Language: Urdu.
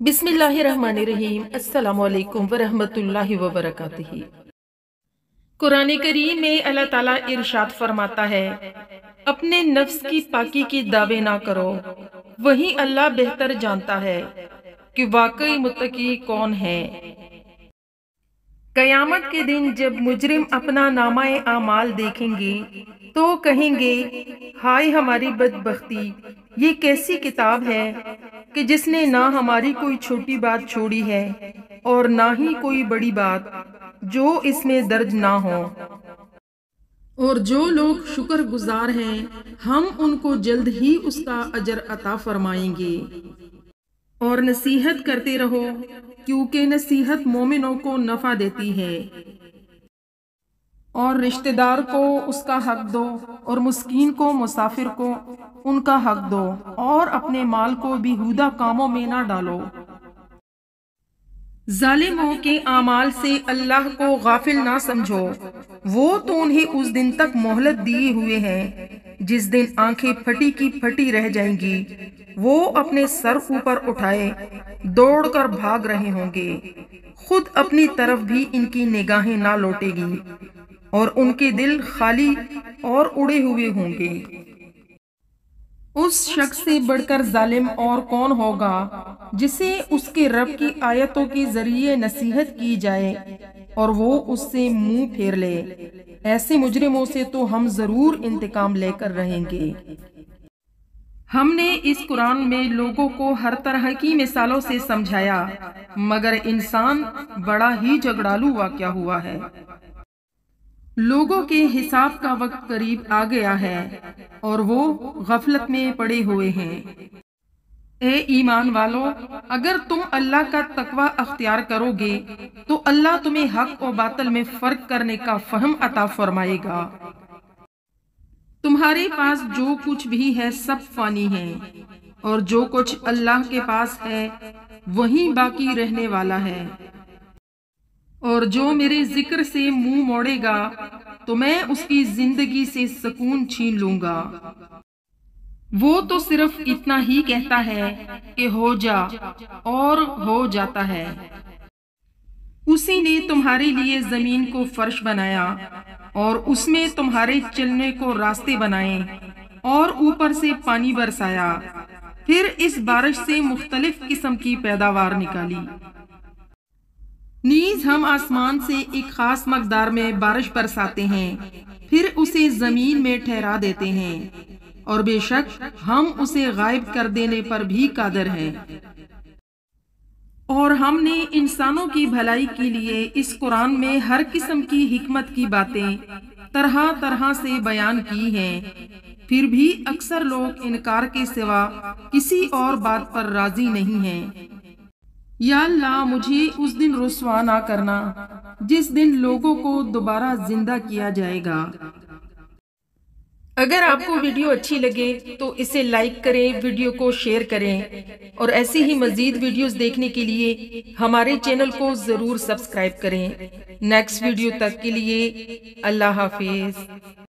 بسم اللہ الرحمن الرحیم۔ السلام علیکم ورحمۃ اللہ وبرکاتہ۔ قرآن کریم میں اللہ تعالیٰ ارشاد فرماتا ہے، اپنے نفس کی پاکی کی دعوے نہ کرو، وہی اللہ بہتر جانتا ہے کہ واقعی متقی کون ہے۔ قیامت کے دن جب مجرم اپنا نامہ اعمال دیکھیں گے تو کہیں گے، ہائے ہماری بدبختی، یہ کیسی کتاب ہے کہ جس نے نہ ہماری کوئی چھوٹی بات چھوڑی ہے اور نہ ہی کوئی بڑی بات جو اس میں درج نہ ہو۔ اور جو لوگ شکر گزار ہیں ہم ان کو جلد ہی اس کا اجر عطا فرمائیں گے۔ اور نصیحت کرتے رہو کیونکہ نصیحت مومنوں کو نفع دیتی ہے۔ اور رشتہ دار کو اس کا حق دو، اور مسکین کو، مسافر کو ان کا حق دو، اور اپنے مال کو بیہودہ کاموں میں نہ ڈالو۔ ظالموں کے اعمال سے اللہ کو غافل نہ سمجھو، وہ تو انہیں اس دن تک مہلت دیے ہوئے ہیں جس دن آنکھیں پھٹی کی پھٹی رہ جائیں گی، وہ اپنے سر اوپر اٹھائے دوڑ کر بھاگ رہے ہوں گے، خود اپنی طرف بھی ان کی نگاہیں نہ لوٹے گی، اور ان کے دل خالی اور اڑے ہوئے ہوں گے۔ اس شخص سے بڑھ کر ظالم اور کون ہوگا جسے اس کے رب کی آیتوں کے ذریعے نصیحت کی جائے اور وہ اس سے منہ پھیر لے۔ ایسے مجرموں سے تو ہم ضرور انتقام لے کر رہیں گے۔ ہم نے اس قرآن میں لوگوں کو ہر طرح کی مثالوں سے سمجھایا، مگر انسان بڑا ہی جھگڑالو واقع ہوا ہے۔ لوگوں کے حساب کا وقت قریب آ گیا ہے اور وہ غفلت میں پڑے ہوئے ہیں۔ اے ایمان والو، اگر تم اللہ کا تقوی اختیار کرو گے تو اللہ تمہیں حق و باطل میں فرق کرنے کا فہم عطا فرمائے گا۔ تمہارے پاس جو کچھ بھی ہے سب فانی ہے، اور جو کچھ اللہ کے پاس ہے وہی باقی رہنے والا ہے۔ اور جو میرے ذکر سے منہ موڑے گا تو میں اس کی زندگی سے سکون چھین لوں گا۔ وہ تو صرف اتنا ہی کہتا ہے کہ ہو جا، اور ہو جاتا ہے۔ اسی نے تمہارے لیے زمین کو فرش بنایا اور اس میں تمہارے چلنے کو راستے بنائے، اور اوپر سے پانی برسایا، پھر اس بارش سے مختلف قسم کی پیداوار نکالی۔ نیز ہم آسمان سے ایک خاص مقدار میں بارش برساتے ہیں، پھر اسے زمین میں ٹھہرا دیتے ہیں، اور بے شک ہم اسے غائب کر دینے پر بھی قادر ہیں۔ اور ہم نے انسانوں کی بھلائی کے لیے اس قرآن میں ہر قسم کی حکمت کی باتیں طرح طرح سے بیان کی ہیں، پھر بھی اکثر لوگ انکار کے سوا کسی اور بات پر راضی نہیں ہیں۔ یا اللہ، مجھے اس دن رسوا نہ کرنا جس دن لوگوں کو دوبارہ زندہ کیا جائے گا۔ اگر آپ کو ویڈیو اچھی لگے تو اسے لائک کریں، ویڈیو کو شیئر کریں، اور ایسی ہی مزید ویڈیوز دیکھنے کے لیے ہمارے چینل کو ضرور سبسکرائب کریں۔ نیکسٹ ویڈیو تک کے لیے اللہ حافظ۔